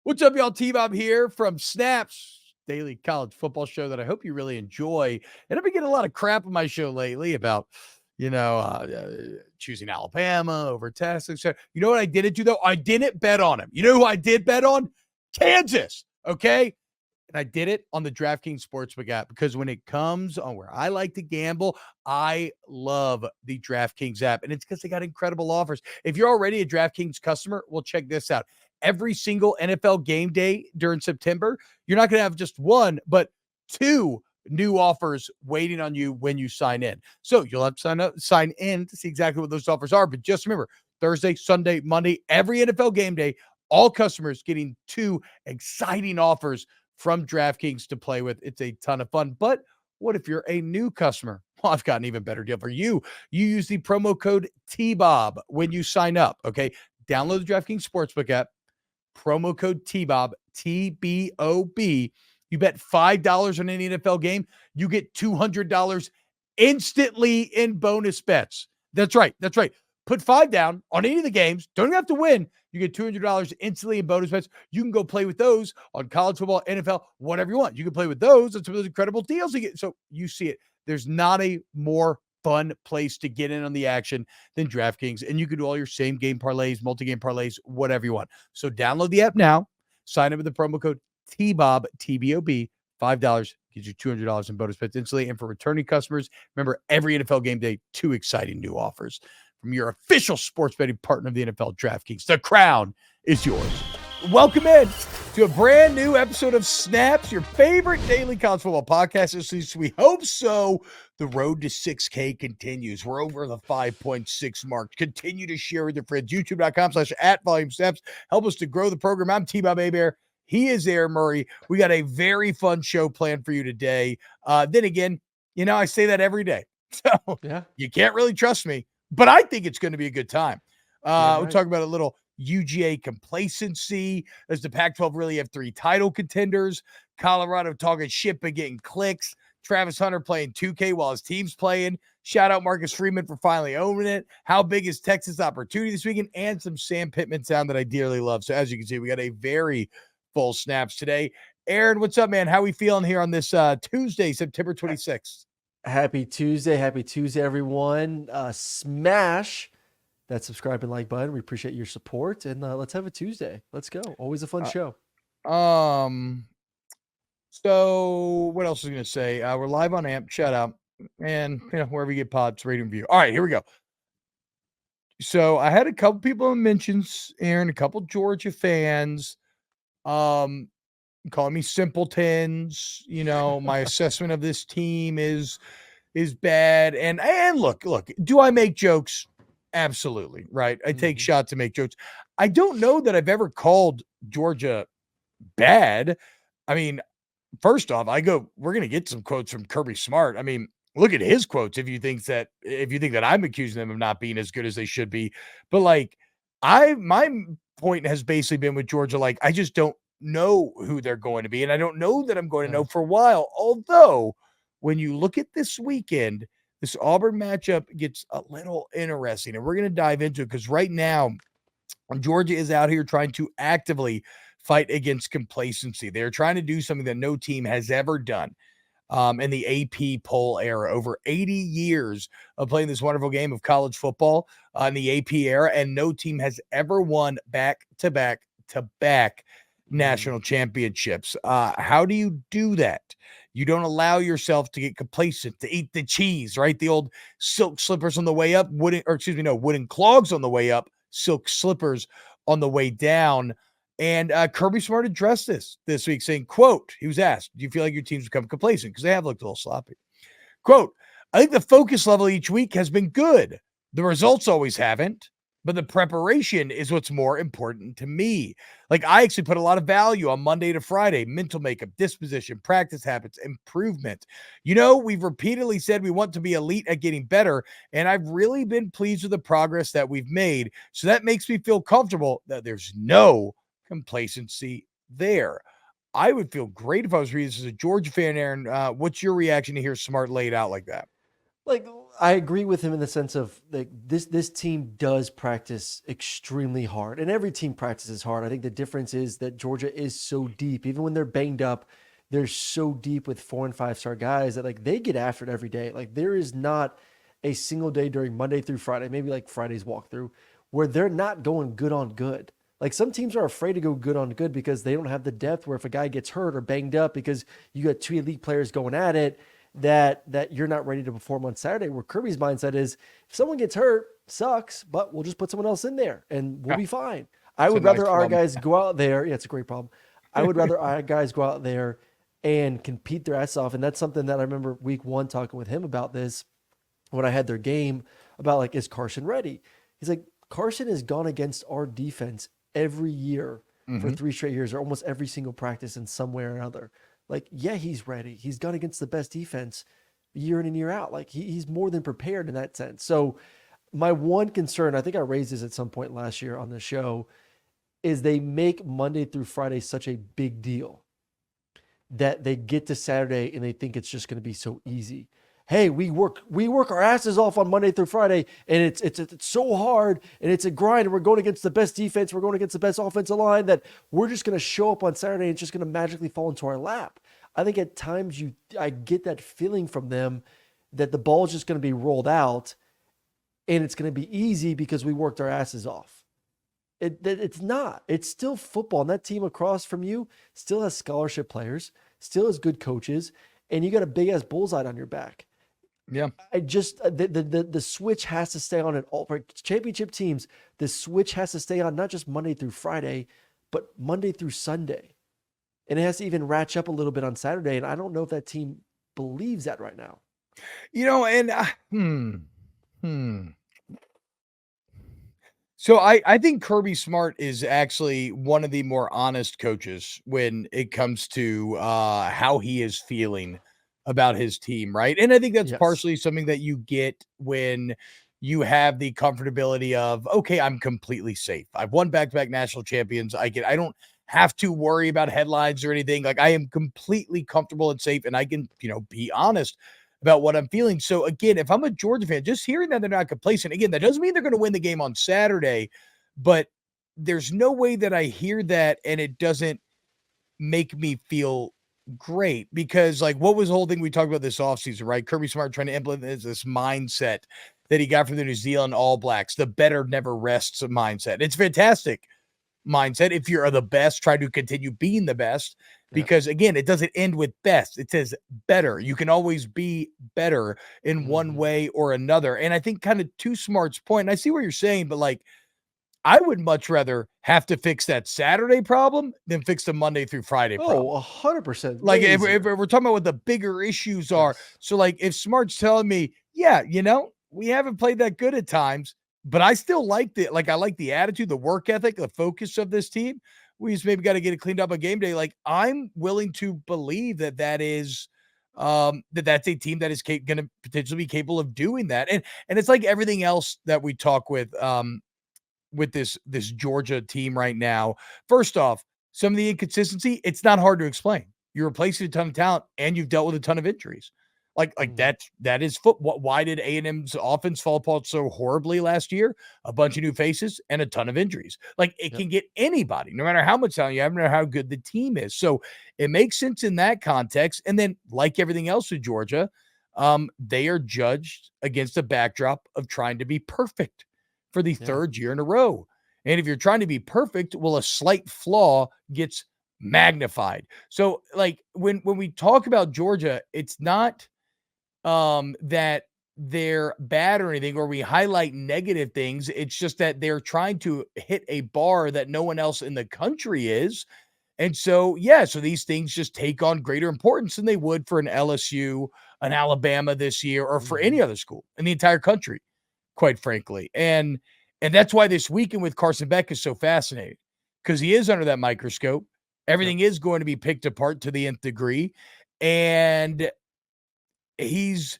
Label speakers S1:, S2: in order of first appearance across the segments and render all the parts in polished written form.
S1: What's up, y'all? T-Bob here from Snaps, daily college football show that I hope you really enjoy. And I've been getting a lot of crap on my show lately about, choosing Alabama over Texas. You know what I didn't do, though? I didn't bet on him. You know who I did bet on? Kansas, okay? And I did it on the DraftKings Sportsbook app because when it comes on where I like to gamble, I love the DraftKings app. And it's because they got incredible offers. If you're already a DraftKings customer, well, check this out. Every single NFL game day during September, you're not going to have just one, but two new offers waiting on you when you sign in. So you'll have to sign in to see exactly what those offers are. But just remember, Thursday, Sunday, Monday, every NFL game day, all customers getting two exciting offers from DraftKings to play with. It's a ton of fun. But what if you're a new customer? Well, I've got an even better deal for you. You use the promo code T-Bob when you sign up, okay? Download the DraftKings Sportsbook app, promo code T-Bob, T-B-O-B. You bet $5 on any NFL game, you get $200 instantly in bonus bets. That's right. Put $5 down on any of the games. Don't even have to win. You get $200 instantly in bonus bets. You can go play with those on college football, NFL, whatever you want. You can play with those. That's some of those incredible deals you get. So you see it. There's not a more fun place to get in on the action than DraftKings. And you can do all your same game parlays, multi-game parlays, whatever you want. So download the app now. Sign up with the promo code T-Bob, T-B-O-B, $5 gives you $200 in bonus bets instantly. And for returning customers, remember every NFL game day, two exciting new offers from your official sports betting partner of the NFL, DraftKings. The crown is yours. Welcome in to a brand new episode of Snaps, your favorite daily college football podcast. At least we hope so. The road to 6K continues. We're over the 5.6 mark. Continue to share with your friends. YouTube.com/@VolumeSnaps. Help us to grow the program. I'm T-Bob Hebert. He is there, Murray. We got a very fun show planned for you today. Then again, I say that every day. So You can't really trust me. But I think it's going to be a good time. We'll talk about a little UGA complacency. Does the Pac-12 really have three title contenders? Colorado talking shit but getting clicks. Travis Hunter playing 2K while his team's playing. Shout out Marcus Freeman for finally owning it. How big is Texas' opportunity this weekend? And some Sam Pittman sound that I dearly love. So as you can see, we got a very full Snaps today. Aaron, what's up, man? How we feeling here on this Tuesday, September 26th?
S2: Happy Tuesday, everyone. Smash that subscribe and like button. We appreciate your support, and let's have a Tuesday. Let's go. Always a fun show.
S1: So what else was I going to say? We're live on AMP. Shout out. And, wherever you get pods, rate and review. All right, here we go. So I had a couple people in mentions, Aaron, a couple Georgia fans, calling me simpletons. My assessment of this team is bad. And look, do I make jokes? Absolutely. Right. I take shots to make jokes. I don't know that I've ever called Georgia bad. I mean, first off, we're going to get some quotes from Kirby Smart. I mean, look at his quotes. If you think that I'm accusing them of not being as good as they should be, but my point has basically been with Georgia. I just don't know who they're going to be. And I don't know that I'm going to know for a while. Although when you look at this weekend, this Auburn matchup gets a little interesting, and we're going to dive into it because right now Georgia is out here trying to actively fight against complacency. They're trying to do something that no team has ever done in the AP poll era. Over 80 years of playing this wonderful game of college football in the AP era, and no team has ever won back-to-back national championships. How do you do that? You don't allow yourself to get complacent, to eat the cheese, right? The old silk slippers on the way up, wooden clogs on the way up, silk slippers on the way down. And Kirby Smart addressed this week saying, quote, he was asked, do you feel like your team's become complacent? Because they have looked a little sloppy. Quote, I think the focus level each week has been good. The results always haven't, but the preparation is what's more important to me. I actually put a lot of value on Monday to Friday, mental makeup, disposition, practice habits, improvement. We've repeatedly said we want to be elite at getting better, and I've really been pleased with the progress that we've made. So that makes me feel comfortable that there's no complacency there. I would feel great if I was reading this as a Georgia fan, Aaron. What's your reaction to hear Smart laid out like that?
S2: Like, I agree with him in the sense of like this team does practice extremely hard, and every team practices hard. I think the difference is that Georgia is so deep, even when they're banged up, they're so deep with 4 and 5 star guys that like they get after it every day. Like there is not a single day during Monday through Friday, maybe like Friday's walkthrough, where they're not going good on good. Like some teams are afraid to go good on good because they don't have the depth where if a guy gets hurt or banged up because you got 2 elite players going at it, that you're not ready to perform on Saturday. Where Kirby's mindset is, if someone gets hurt, sucks, but we'll just put someone else in there and we'll be fine. I would rather our guys go out there. Yeah, it's a great problem. I would rather our guys go out there and compete their ass off. And that's something that I remember week 1 talking with him about this when I had their game about like, is Carson ready? He's like, Carson has gone against our defense every year for 3 straight years, or almost every single practice in some way or another. Like, yeah, he's ready. He's gone against the best defense year in and year out. Like he's more than prepared in that sense. So my one concern, I think I raised this at some point last year on the show, is they make Monday through Friday such a big deal that they get to Saturday and they think it's just going to be so easy. Hey, we work our asses off on Monday through Friday, and it's so hard, and it's a grind, and we're going against the best defense, we're going against the best offensive line, that we're just going to show up on Saturday and it's just going to magically fall into our lap. I think at times I get that feeling from them that the ball is just going to be rolled out, and it's going to be easy because we worked our asses off. It's not. It's still football, and that team across from you still has scholarship players, still has good coaches, and you got a big ass bullseye on your back.
S1: Yeah.
S2: I just the switch has to stay on at all for championship teams. The switch has to stay on not just Monday through Friday, but Monday through Sunday. And it has to even ratchet up a little bit on Saturday. And I don't know if that team believes that right now.
S1: So I think Kirby Smart is actually one of the more honest coaches when it comes to how he is feeling about his team, right? And I think that's partially something that you get when you have the comfortability of, okay, I'm completely safe. I've won back-to-back national champions. I don't have to worry about headlines or anything. Like I am completely comfortable and safe, and I can, be honest about what I'm feeling. So again, if I'm a Georgia fan, just hearing that they're not complacent, again, that doesn't mean they're going to win the game on Saturday, but there's no way that I hear that and it doesn't make me feel great, because like what was the whole thing we talked about this offseason, right? Kirby Smart trying to implement this mindset that he got from the New Zealand All Blacks, the better never rests mindset. It's fantastic mindset. If you're the best, try to continue being the best, because again, it doesn't end with best. It says better. You can always be better in one way or another. And I think kind of to Smart's point, and I see what you're saying, but like, I would much rather have to fix that Saturday problem than fix the Monday through Friday problem.
S2: 100%.
S1: Like if we're talking about what the bigger issues are. So like if Smart's telling me, yeah, we haven't played that good at times, but I still like I like the attitude, the work ethic, the focus of this team. We just maybe got to get it cleaned up on game day. Like I'm willing to believe that is that's a team that is going to potentially be capable of doing that. And it's like everything else that we talk with this Georgia team right now. First off, some of the inconsistency, it's not hard to explain. You're replacing a ton of talent and you've dealt with a ton of injuries. Like that is football. Why did A&M's offense fall apart so horribly last year? A bunch of new faces and a ton of injuries. Like it can get anybody, no matter how much talent you have, no matter how good the team is. So it makes sense in that context. And then like everything else with Georgia, they are judged against a backdrop of trying to be perfect for the third year in a row. And if you're trying to be perfect, well, a slight flaw gets magnified. So like when we talk about Georgia, it's not that they're bad or anything, or we highlight negative things. It's just that they're trying to hit a bar that no one else in the country is. And so, so these things just take on greater importance than they would for an LSU, an Alabama this year, or for any other school in the entire country, quite frankly. And that's why this weekend with Carson Beck is so fascinating, because he is under that microscope. Everything is going to be picked apart to the nth degree. And he's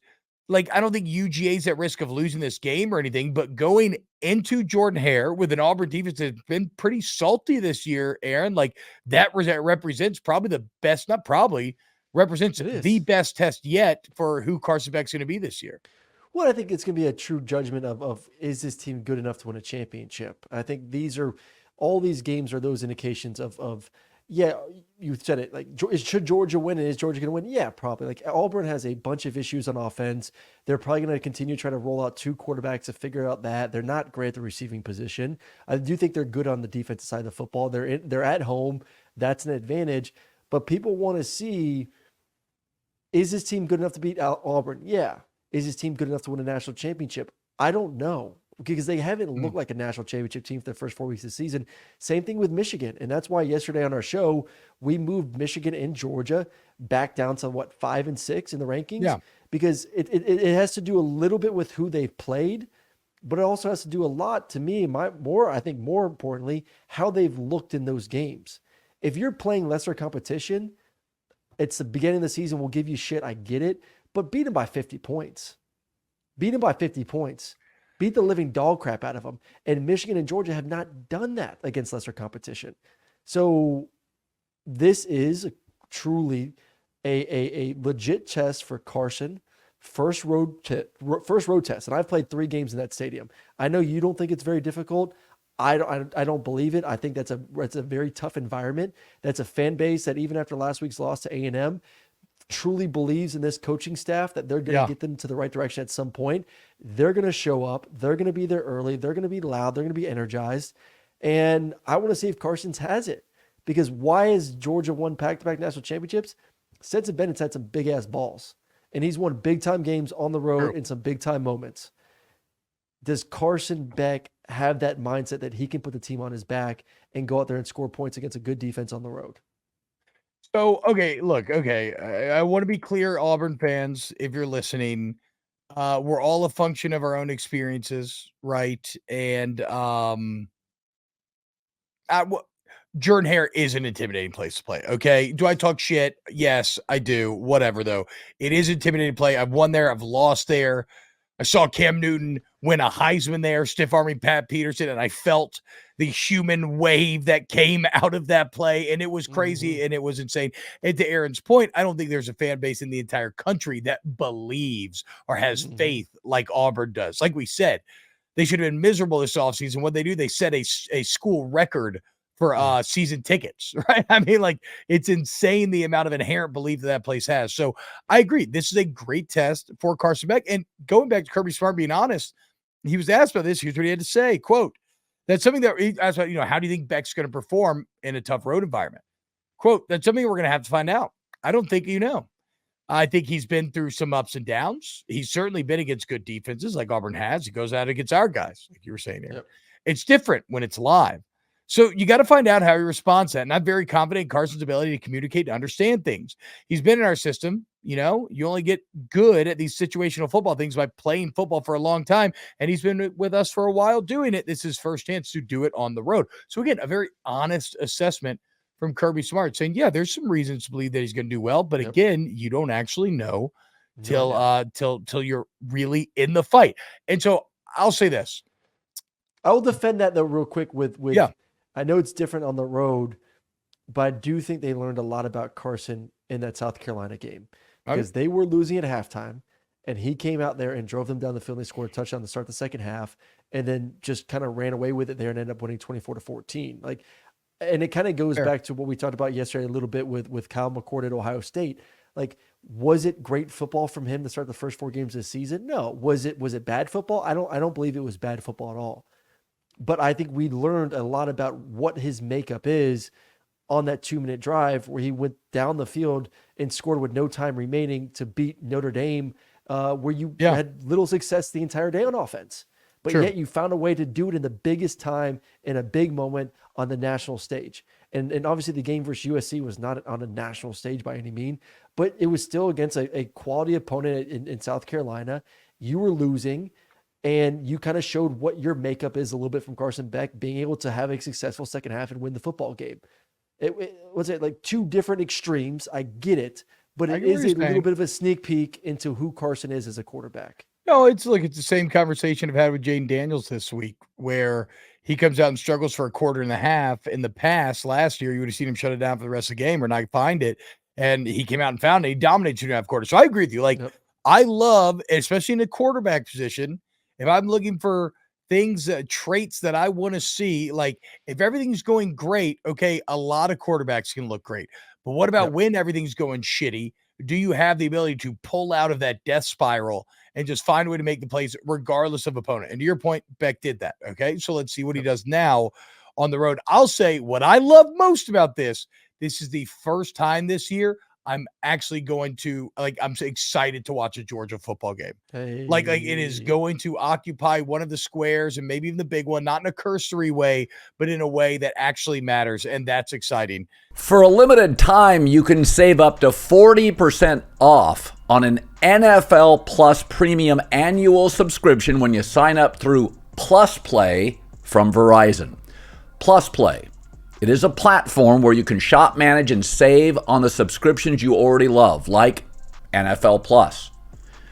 S1: like, I don't think UGA is at risk of losing this game or anything, but going into Jordan-Hare with an Auburn defense that's been pretty salty this year, Aaron, like that represents probably the best, not probably, represents the best test yet for who Carson Beck's going to be this year.
S2: Well, I think it's going to be a true judgment of is this team good enough to win a championship? I think all these games are those indications of yeah, you said it, like, should Georgia win, and is Georgia going to win? Yeah, probably. Like, Auburn has a bunch of issues on offense. They're probably going to continue trying to roll out 2 quarterbacks to figure out that. They're not great at the receiving position. I do think they're good on the defensive side of the football. They're at home. That's an advantage. But people want to see, is this team good enough to beat Auburn? Yeah. Is this team good enough to win a national championship? I don't know, because they haven't looked like a national championship team for the first 4 weeks of the season. Same thing with Michigan. And that's why yesterday on our show, we moved Michigan and Georgia back down to 5 and 6 in the rankings.
S1: Yeah.
S2: Because it has to do a little bit with who they've played, but it also has to do a lot, to me, I think more importantly, how they've looked in those games. If you're playing lesser competition, it's the beginning of the season, we'll give you shit, I get it, but beat them by 50 points. Beat them by 50 points. Beat the living dog crap out of them. And Michigan and Georgia have not done that against lesser competition. So this is truly a legit test for Carson. First road test. And I've played 3 games in that stadium. I know you don't think it's very difficult. I don't believe it. I think that's a very tough environment. That's a fan base that even after last week's loss to A&M truly believes in this coaching staff, that they're going to get them to the right direction at some point. They're going to show up. They're going to be there early. They're going to be loud. They're going to be energized. And I want to see if Carson's has it, because why has Georgia won back-to-back national championships? Stetson Bennett's had some big-ass balls, and he's won big-time games on the road in some big-time moments. Does Carson Beck have that mindset that he can put the team on his back and go out there and score points against a good defense on the road?
S1: So, I want to be clear, Auburn fans, if you're listening, we're all a function of our own experiences, right? And Jordan-Hare is an intimidating place to play, okay? Do I talk shit? Yes, I do. Whatever, though. It is intimidating play. I've won there. I've lost there. I saw Cam Newton win a Heisman there, stiff-arming Pat Peterson, and I felt the human wave that came out of that play, and it was crazy, and it was insane. And to Aaron's point, I don't think there's a fan base in the entire country that believes or has faith like Auburn does. Like we said, they should have been miserable this offseason. What they do, they set a school record for season tickets, right? I mean, like, it's insane the amount of inherent belief that place has. So I agree. This is a great test for Carson Beck. And going back to Kirby Smart being honest, he was asked about this. Here's what he had to say, quote, that's something that he asked about, how do you think Beck's going to perform in a tough road environment? Quote, that's something we're going to have to find out. I don't think you know. I think he's been through some ups and downs. He's certainly been against good defenses like Auburn has. He goes out against our guys, like you were saying here. Yep. It's different when it's live. So you got to find out how he responds to that. And I'm very confident in Carson's ability to communicate, to understand things. He's been in our system. You only get good at these situational football things by playing football for a long time. And he's been with us for a while doing it. This is his first chance to do it on the road. So again, a very honest assessment from Kirby Smart saying, yeah, there's some reasons to believe that he's going to do well. But again, you don't actually know till you're really in the fight. And so I'll say this.
S2: I will defend that though real quick with I know it's different on the road, but I do think they learned a lot about Carson in that South Carolina game, because they were losing at halftime, and he came out there and drove them down the field. And they scored a touchdown to start the second half, and then just kind of ran away with it there and ended up winning 24-14. Like, and it kind of goes back to what we talked about yesterday a little bit with Kyle McCord at Ohio State. Like, was it great football from him to start the first 4 games of the season? No. Was it bad football? I don't believe it was bad football at all. But I think we learned a lot about what his makeup is on that 2-minute drive where he went down the field and scored with no time remaining to beat Notre Dame, where you had little success the entire day on offense. But yet you found a way to do it in the biggest time, in a big moment on the national stage. And obviously the game versus USC was not on a national stage by any mean, but it was still against a quality opponent in South Carolina. You were losing. And you kind of showed what your makeup is a little bit from Carson Beck, being able to have a successful second half and win the football game. Was it like 2 different extremes? I get it, but it is a little bit of a sneak peek into who Carson is as a quarterback.
S1: No, it's the same conversation I've had with Jaden Daniels this week, where he comes out and struggles for a quarter and a half. In the past, last year, you would have seen him shut it down for the rest of the game or not find it. And he came out and found it. He dominated 2.5 quarters. So I agree with you. I love, especially in the quarterback position, if I'm looking for things, traits that I want to see, like if everything's going great, okay, a lot of quarterbacks can look great. But what about when everything's going shitty? Do you have the ability to pull out of that death spiral and just find a way to make the plays regardless of opponent? And to your point, Beck did that. Okay. So let's see what he does now on the road. I'll say what I love most about this is the first time this year I'm actually going to, like, I'm excited to watch a Georgia football game. Like it is going to occupy one of the squares and maybe even the big one, not in a cursory way, but in a way that actually matters. And that's exciting.
S3: For a limited time, you can save up to 40% off on an NFL Plus premium annual subscription when you sign up through Plus Play from Verizon. Plus Play. It is a platform where you can shop, manage, and save on the subscriptions you already love, like NFL Plus.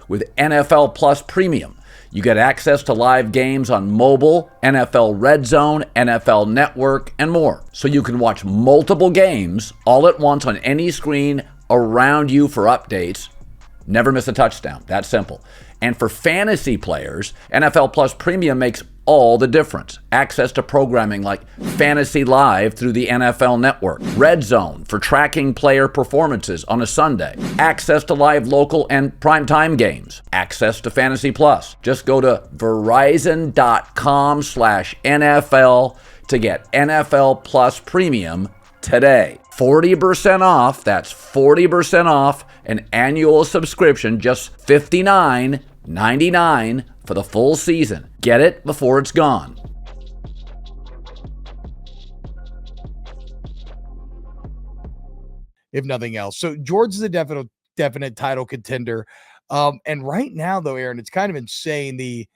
S3: With NFL Plus Premium, you get access to live games on mobile, NFL Red Zone, NFL Network, and more. So you can watch multiple games all at once on any screen around you for updates. Never miss a touchdown. That simple. And for fantasy players, NFL Plus Premium makes all the difference. Access to programming like Fantasy Live through the NFL Network, Red Zone for tracking player performances on a Sunday, access to live local and primetime games, access to Fantasy Plus. Just go to verizon.com/NFL to get NFL Plus Premium today. 40% off, that's 40% off an annual subscription, just $59.99 for the full season. Get it before it's gone.
S1: If nothing else. So Georgia's a definite title contender. And right now, though, Aaron, it's kind of insane. The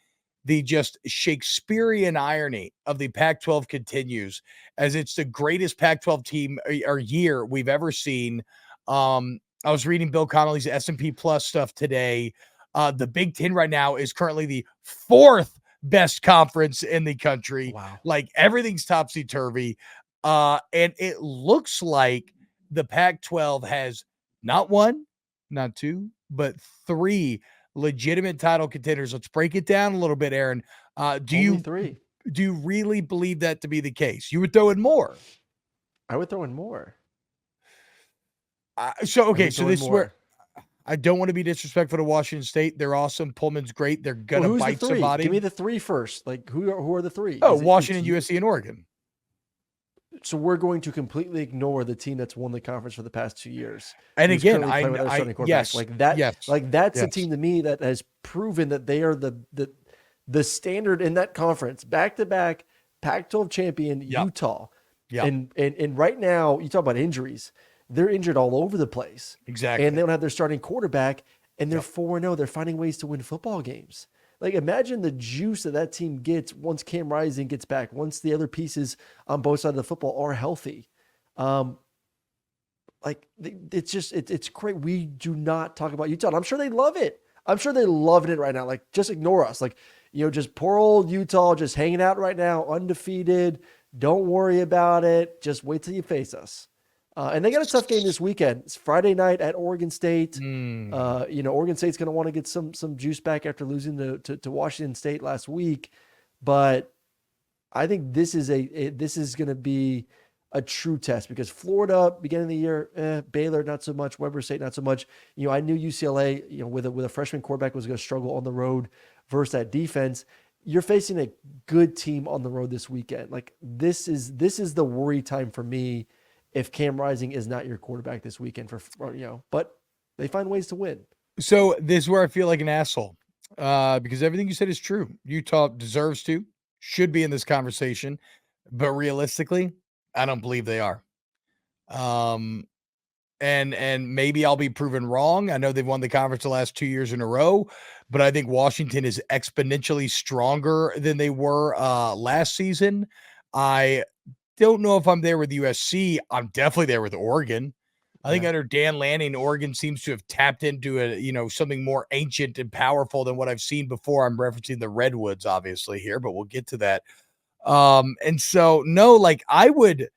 S1: just Shakespearean irony of the Pac-12 continues as it's the greatest Pac-12 team or year we've ever seen. I was reading Bill Connolly's S&P Plus stuff today. The Big Ten right now is currently the 4th best conference in the country.
S2: Wow.
S1: Like everything's topsy-turvy. And it looks like the Pac-12 has not one, not two, but 3 legitimate title contenders. Let's break it down a little bit, Aaron. Do you really believe that to be the case? You would throw in more.
S2: I would throw in more.
S1: So this is where I don't want to be disrespectful to Washington State. They're awesome. Pullman's great. They're gonna bite somebody.
S2: Give me the 3 first. Like who are the 3?
S1: Oh, Washington, USC, and Oregon.
S2: So we're going to completely ignore the team that's won the conference for the past 2 years.
S1: And again,
S2: yes, like that.
S1: Yes,
S2: like that's a team to me that has proven that they are the standard in that conference. Back-to-back Pac-12 champion Utah.
S1: Yeah.
S2: And right now, you talk about injuries. They're injured all over the place.
S1: Exactly.
S2: And they don't have their starting quarterback, and they're 4-0. They're finding ways to win football games. Like, imagine the juice that team gets once Cam Rising gets back, once the other pieces on both sides of the football are healthy. It's great. We do not talk about Utah. And I'm sure they love it. I'm sure they're loving it right now. Like, just ignore us. Like, just poor old Utah just hanging out right now, undefeated. Don't worry about it. Just wait till you face us. And they got a tough game this weekend. It's Friday night at Oregon State. Oregon State's going to want to get some juice back after losing to Washington State last week. But I think this is going to be a true test because Florida, beginning of the year, Baylor, not so much. Weber State, not so much. I knew UCLA, with a freshman quarterback was going to struggle on the road versus that defense. You're facing a good team on the road this weekend. Like this is the worry time for me. If Cam Rising is not your quarterback this weekend but they find ways to win.
S1: So this is where I feel like an asshole because everything you said is true. Utah deserves to, should be in this conversation, but realistically, I don't believe they are. And maybe I'll be proven wrong. I know they've won the conference the last 2 years in a row, but I think Washington is exponentially stronger than they were last season. I don't know if I'm there with USC. I'm definitely there with Oregon. I think under Dan Lanning, Oregon seems to have tapped into something more ancient and powerful than what I've seen before. I'm referencing the Redwoods, obviously here, but we'll get to that. And so no, like I would.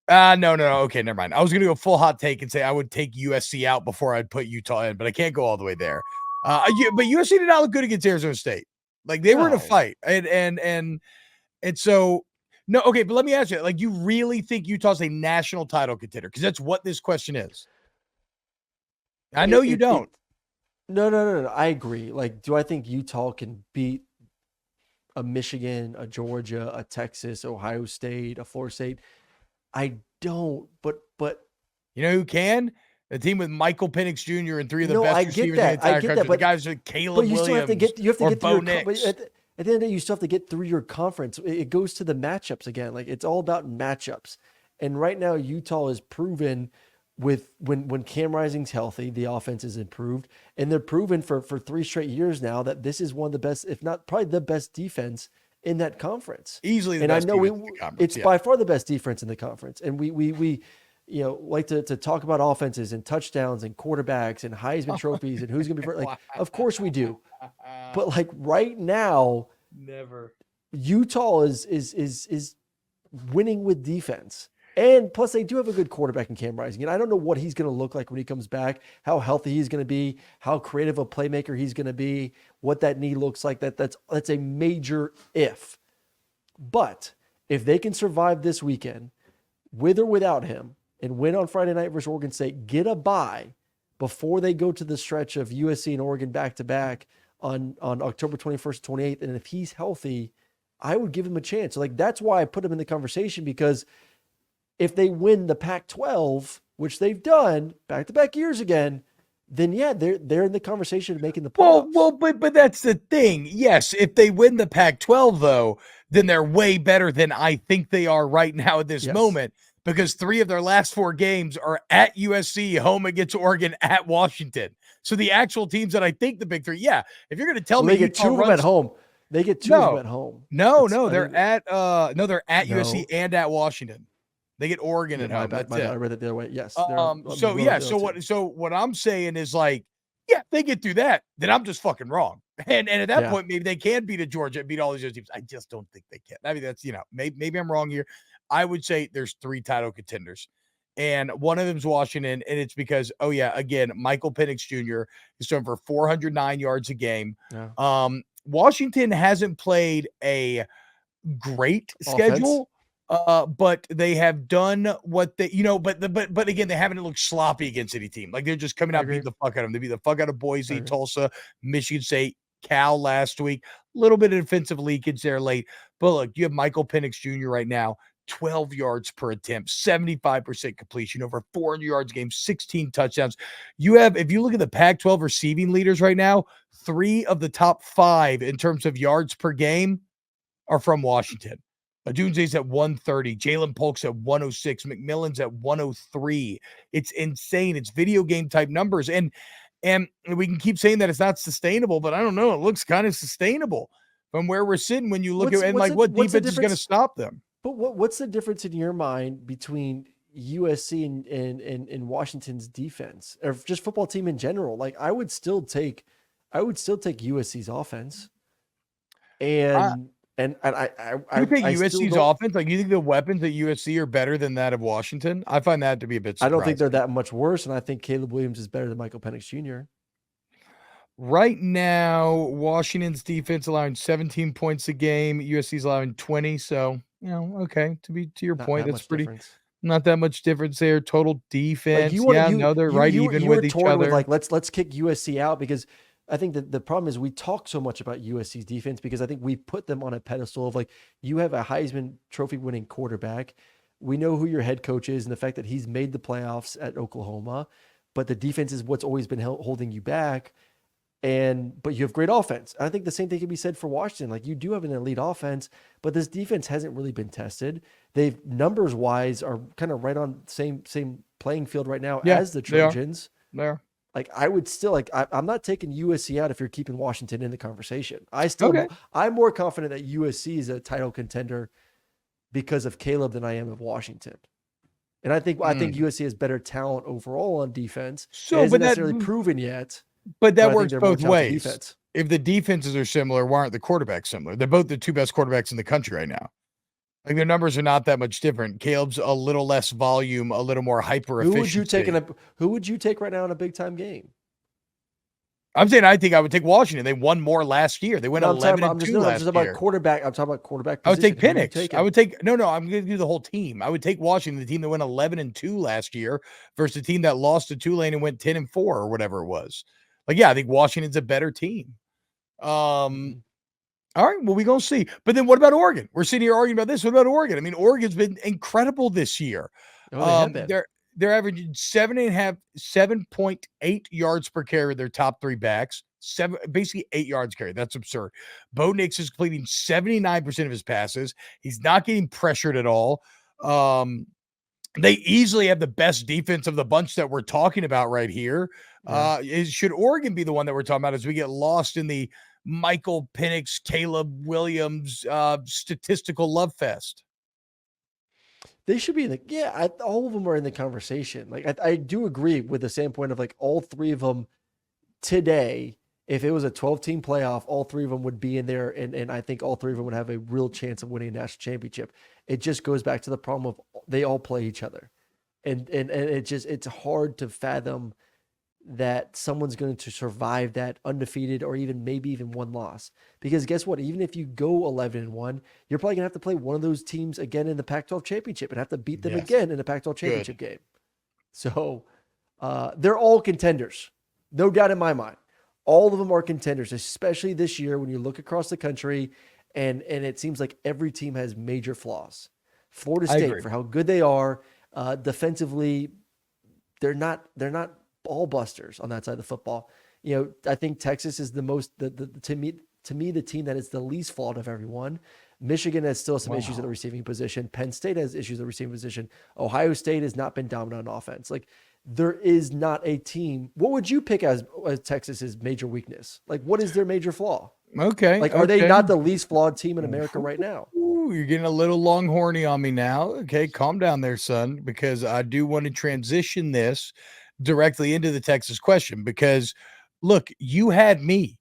S1: No. Okay, never mind. I was gonna go full hot take and say I would take USC out before I'd put Utah in, but I can't go all the way there. But USC did not look good against Arizona State. Like they were in a fight, and so no. Okay, but let me ask you: like, you really think Utah's a national title contender? Because that's what this question is. I know you don't.
S2: No. I agree. Like, do I think Utah can beat a Michigan, a Georgia, a Texas, Ohio State, a Florida State? I don't. But
S1: you know who can? A team with Michael Penix Jr. and 3 of the best receivers in the entire country.
S2: But
S1: the guys with Caleb Williams,
S2: you have to get
S1: or Bo
S2: through
S1: Nix.
S2: at the end of the day, you still have to get through your conference. It goes to the matchups again. Like, it's all about matchups. And right now, Utah is proven with when Cam Rising's healthy, the offense is improved, and they're proven for 3 straight years now that this is one of the best, if not probably the best defense in that conference.
S1: Easily the
S2: and
S1: best
S2: I know
S1: defense in the conference.
S2: It's by far the best defense in the conference. And we like to talk about offenses and touchdowns and quarterbacks and Heisman trophies and who's going to be first. Like, of course we do. But like right now,
S1: never.
S2: Utah is winning with defense. And plus, they do have a good quarterback in Cam Rising. And I don't know what he's going to look like when he comes back, how healthy he's going to be, how creative a playmaker he's going to be, what that knee looks like. That's a major if. But if they can survive this weekend, with or without him, and win on Friday night versus Oregon State, get a bye before they go to the stretch of USC and Oregon back-to-back on October 21st, 28th. And if he's healthy, I would give him a chance. So like, that's why I put him in the conversation, because if they win the Pac-12, which they've done back-to-back years again, then yeah, they're in the conversation of making the playoffs.
S1: Well, but that's the thing. Yes, if they win the Pac-12, though, then they're way better than I think they are right now at this moment, because 3 of their last 4 games are at USC, home against Oregon, at Washington. So the actual teams that I think the big 3, if you're going to tell me
S2: they get 2 of them at home. They get 2 of them at home.
S1: No, they're at USC and at Washington. They get Oregon at home. That's it.
S2: I read it the other way. Yes.
S1: So what I'm saying is, like, they get through that, then I'm just fucking wrong. And at that point, maybe they can beat a Georgia, beat all these other teams. I just don't think they can. I mean, that's, maybe I'm wrong here. I would say there's 3 title contenders, and one of them's Washington, and it's because, again, Michael Penix Jr. is throwing for 409 yards a game. Yeah. Washington hasn't played a great schedule. But they have done what they, but again, they haven't looked sloppy against any team. Like, they're just coming out, beating the fuck out of them. They beat the fuck out of Boise, Tulsa, Michigan State, Cal last week. A little bit of defensive leakage there late. But look, you have Michael Penix Jr. right now, 12 yards per attempt, 75% completion, over 400 yards a game, 16 touchdowns. You have, if you look at the Pac-12 receiving leaders right now, 3 of the top 5 in terms of yards per game are from Washington. Adunze's at 130, Jalen Polk's at 106, McMillan's at 103. It's insane. It's video game type numbers. And we can keep saying that it's not sustainable, but I don't know. It looks kind of sustainable from where we're sitting when you look what defense is going to stop them.
S2: But what's the difference in your mind between USC and Washington's defense, or just football team in general? Like, I would still take USC's offense. And I
S1: think USC's offense, like, you think the weapons at USC are better than that of Washington? I find that to be a bit surprising.
S2: I don't think they're that much worse, and I think Caleb Williams is better than Michael Penix Jr.
S1: Right now, Washington's defense allowing 17 points a game. USC's allowing 20. So, okay. To your point, that's pretty difference. Not that much difference there. Total defense. Like, they're right even with each other.
S2: Like, let's kick USC out, because I think that the problem is we talk so much about USC's defense because I think we put them on a pedestal of, like, you have a Heisman Trophy winning quarterback. We know who your head coach is and the fact that he's made the playoffs at Oklahoma, but the defense is what's always been holding you back. But you have great offense. I think the same thing can be said for Washington. Like, you do have an elite offense, but this defense hasn't really been tested. They've, numbers wise, are kind of right on same playing field right now as the Trojans.
S1: They are.
S2: Like, I would still, I'm not taking USC out if you're keeping Washington in the conversation. I'm more confident that USC is a title contender because of Caleb than I am of Washington. And I think USC has better talent overall on defense. So, it isn't necessarily proven yet.
S1: But that works both ways. If the defenses are similar, why aren't the quarterbacks similar? They're both the 2 best quarterbacks in the country right now. Like, their numbers are not that much different. Caleb's a little less volume, a little more hyper efficient.
S2: Who would you take right now in a big time game?
S1: I'm saying I think I would take Washington. They won more last year. They went
S2: No,
S1: 11-2 last year.
S2: about quarterback. I'm talking about quarterback
S1: I would take
S2: position. Who are you
S1: Penix.
S2: taking?
S1: I would take I'm going to do the whole team. I would take Washington, the team that went 11-2 last year, versus the team that lost to Tulane and went 10-4 or whatever it was. Like, yeah, I think Washington's a better team.
S2: Mhm.
S1: All right, well, we're going to see. But then what about Oregon? We're sitting here arguing about this. What about Oregon? I mean, Oregon's been incredible this year.
S2: Oh, they have been.
S1: They're averaging 7.8 yards per carry with their top three backs. Basically 8 yards carry. That's absurd. Bo Nix is completing 79% of his passes. He's not getting pressured at all. They easily have the best defense of the bunch that we're talking about right here.
S2: Yeah.
S1: Should Oregon be the one that we're talking about as we get lost in the Michael Penix, Caleb Williams statistical love fest?
S2: They should be in the all of them are in the conversation. Like I do agree with the standpoint of like all three of them today. If it was a 12-team playoff, all three of them would be in there, and I think all three of them would have a real chance of winning a national championship. It just goes back to the problem of they all play each other, and it's hard to fathom that someone's going to survive that undefeated or maybe even one loss. Because guess what? Even if you go 11-1, you're probably gonna have to play one of those teams again in the Pac-12 championship and have to beat them again in the Pac-12 championship game. So they're all contenders, no doubt in my mind. All of them are contenders, especially this year when you look across the country, and it seems like every team has major flaws. Florida State, for how good they are defensively, they're not ball busters on that side of the football. You know, I think Texas is the most to me the team that is the least flawed of everyone. Michigan has still some issues at the receiving position. Penn State has issues at the receiving position. Ohio State has not been dominant on offense. Like, there is not a team. What would you pick as Texas's major weakness? Like, what is their major flaw?
S1: Okay.
S2: Like, are they not the least flawed team in America right now?
S1: Ooh, you're getting a little longhorny on me now. Okay, calm down there, son, because I do want to transition this directly into the Texas question. Because, look, you had me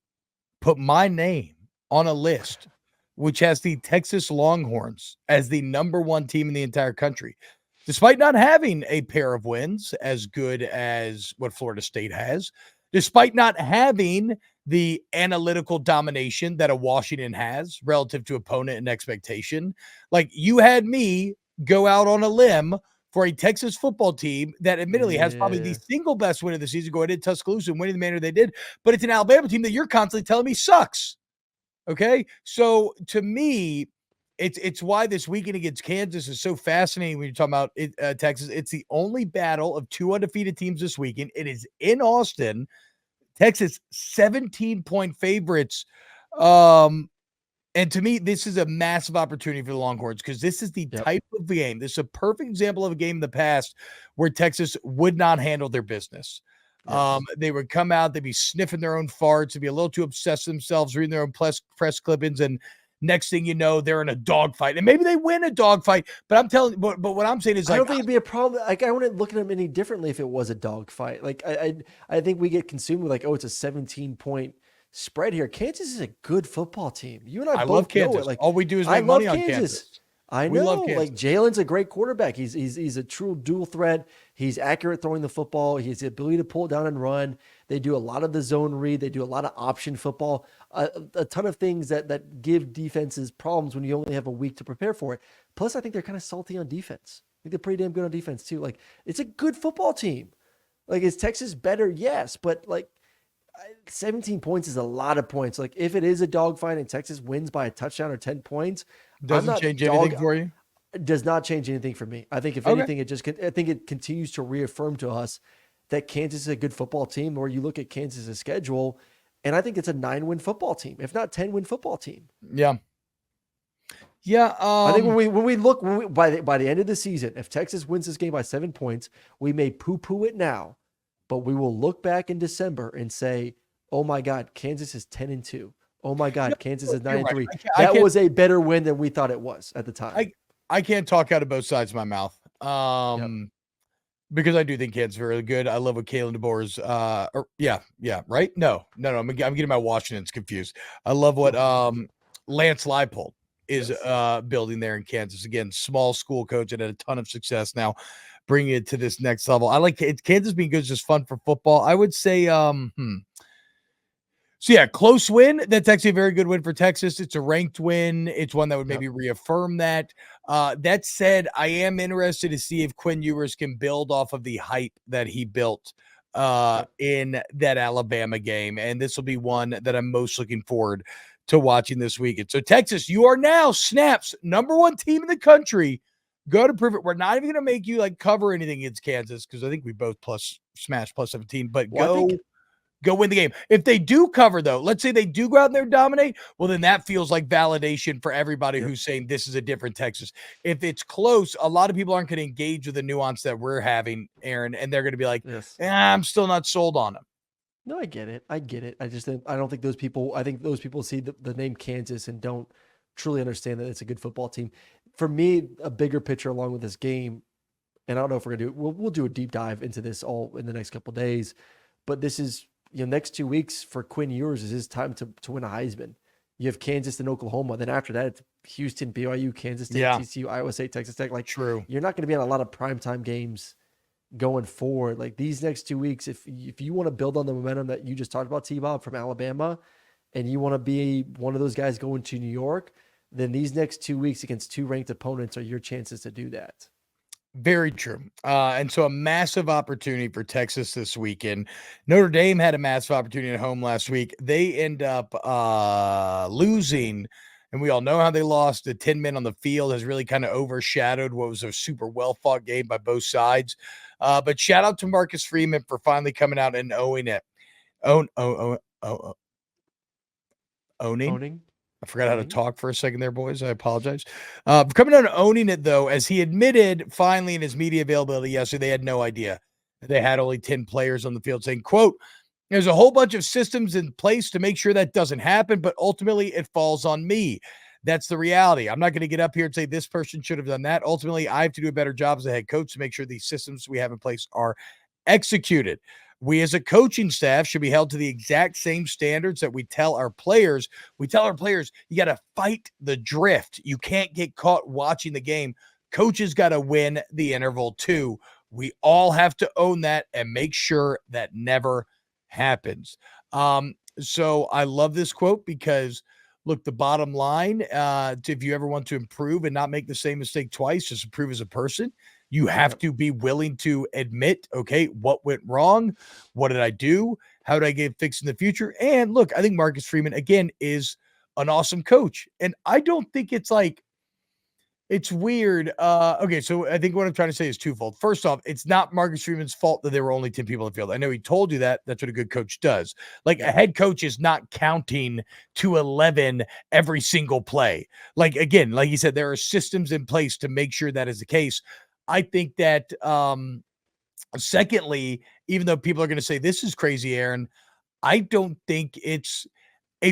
S1: put my name on a list which has the Texas Longhorns as the number one team in the entire country, despite not having a pair of wins as good as what Florida State has, despite not having the analytical domination that a Washington has relative to opponent and expectation. Like, you had me go out on a limb for a Texas football team that admittedly has probably the single best win of the season, going into Tuscaloosa and winning the manner they did, but it's an Alabama team that you're constantly telling me sucks. Okay. So to me, it's why this weekend against Kansas is so fascinating when you're talking about Texas. It's the only battle of two undefeated teams this weekend. It is in Austin. Texas 17-point favorites. And to me, this is a massive opportunity for the Longhorns because this is the type of game. This is a perfect example of a game in the past where Texas would not handle their business. Yes. They would come out, they'd be sniffing their own farts, they'd be a little too obsessed with themselves, reading their own press clippings, and next thing you know, they're in a dogfight. And maybe they win a dogfight, but I'm telling you, but what I'm saying is, like,
S2: I don't think it'd be a problem. Like, I wouldn't look at them any differently if it was a dogfight. Like, I think we get consumed with, like, oh, it's a 17-point spread here. Kansas is a good football team. You and I both
S1: love Kansas.
S2: know it. Like,
S1: all we do is make money on Kansas.
S2: I know. Like, Jalen's a great quarterback. He's a true dual threat. He's accurate throwing the football. He has the ability to pull it down and run. They do a lot of the zone read. They do a lot of option football. A ton of things that give defenses problems when you only have a week to prepare for it. Plus, I think they're kind of salty on defense. I think they're pretty damn good on defense too. Like, it's a good football team. Like, is Texas better? Yes, but like, 17 points is a lot of points. Like, if it is a dogfight and Texas wins by a touchdown or 10 points,
S1: doesn't change anything for you.
S2: It does not change anything for me. I think if anything, I think it continues to reaffirm to us that Kansas is a good football team. Or you look at Kansas's schedule, and I think it's a 9-win football team, if not 10-win football team.
S1: Yeah. Yeah.
S2: I think when we look by the end of the season, if Texas wins this game by 7 points, we may poo-poo it now, but we will look back in December and say, "Oh my God, Kansas is 10-2. Oh my God, Kansas is 9-3." That was a better win than we thought it was at the time.
S1: I can't talk out of both sides of my mouth. Because I do think Kansas is very good. I love what Kalen DeBoer's right? No. I'm getting my Washingtons confused. I love what Lance Leipold is building there in Kansas. Again, small school coach and had a ton of success now, bringing it to this next level. I like Kansas being good is just fun for football. I would say So yeah, close win. That's actually a very good win for Texas. It's a ranked win. It's one that would maybe reaffirm that. That said, I am interested to see if Quinn Ewers can build off of the hype that he built in that Alabama game. And this will be one that I'm most looking forward to watching this weekend. So Texas, you are now Snap's number 1 team in the country. Go to prove it. We're not even going to make you like cover anything against Kansas because I think we both smash plus 17, but go win the game. If they do cover, though, let's say they do go out there and dominate, well, then that feels like validation for everybody who's saying this is a different Texas. If it's close, a lot of people aren't going to engage with the nuance that we're having, Aaron, and they're going to be like, I'm still not sold on them.
S2: No, I get it. I don't think those people, I think those people see the name Kansas and don't truly understand that it's a good football team. For me, a bigger picture along with this game, and I don't know if we're going to do it, we'll do a deep dive into this all in the next couple of days, but this is, next 2 weeks for Quinn Ewers is his time to win a Heisman. You have Kansas and Oklahoma. Then after that, it's Houston, BYU, Kansas State, TCU, Iowa State, Texas Tech. Like,
S1: true.
S2: You're not going to be on a lot of primetime games going forward. Like these next 2 weeks, if you want to build on the momentum that you just talked about, T-Bob, from Alabama, and you want to be one of those guys going to New York, then these next 2 weeks against 2 ranked opponents are your chances to do that.
S1: Very true. And so a massive opportunity for Texas this weekend. Notre Dame had a massive opportunity at home last week. They end up losing, and we all know how they lost. The 10 men on the field has really kind of overshadowed what was a super well-fought game by both sides. But shout out to Marcus Freeman for finally coming out and owning it. Owning? I forgot how to talk for a second there, boys. I apologize. Coming out and owning it, though, as he admitted finally in his media availability yesterday, they had no idea. They had only 10 players on the field saying, quote, there's a whole bunch of systems in place to make sure that doesn't happen, but ultimately it falls on me. That's the reality. I'm not going to get up here and say this person should have done that. Ultimately, I have to do a better job as a head coach to make sure these systems we have in place are executed. We as a coaching staff should be held to the exact same standards that we tell our players. We tell our players, you got to fight the drift. You can't get caught watching the game. Coaches got to win the interval too. We all have to own that and make sure that never happens. So I love this quote because, look, the bottom line, if you ever want to improve and not make the same mistake twice, just improve as a person, you have to be willing to admit, okay, what went wrong? What did I do? How did I get fixed in the future? And look, I think Marcus Freeman, again, is an awesome coach. And I don't think it's like, it's weird. Okay, so I think what I'm trying to say is twofold. First off, it's not Marcus Freeman's fault that there were only 10 people in the field. I know he told you that. That's what a good coach does. Like a head coach is not counting to 11 every single play. Like, again, like you said, there are systems in place to make sure that is the case. I think that, secondly, even though people are going to say this is crazy, Aaron, I don't think it's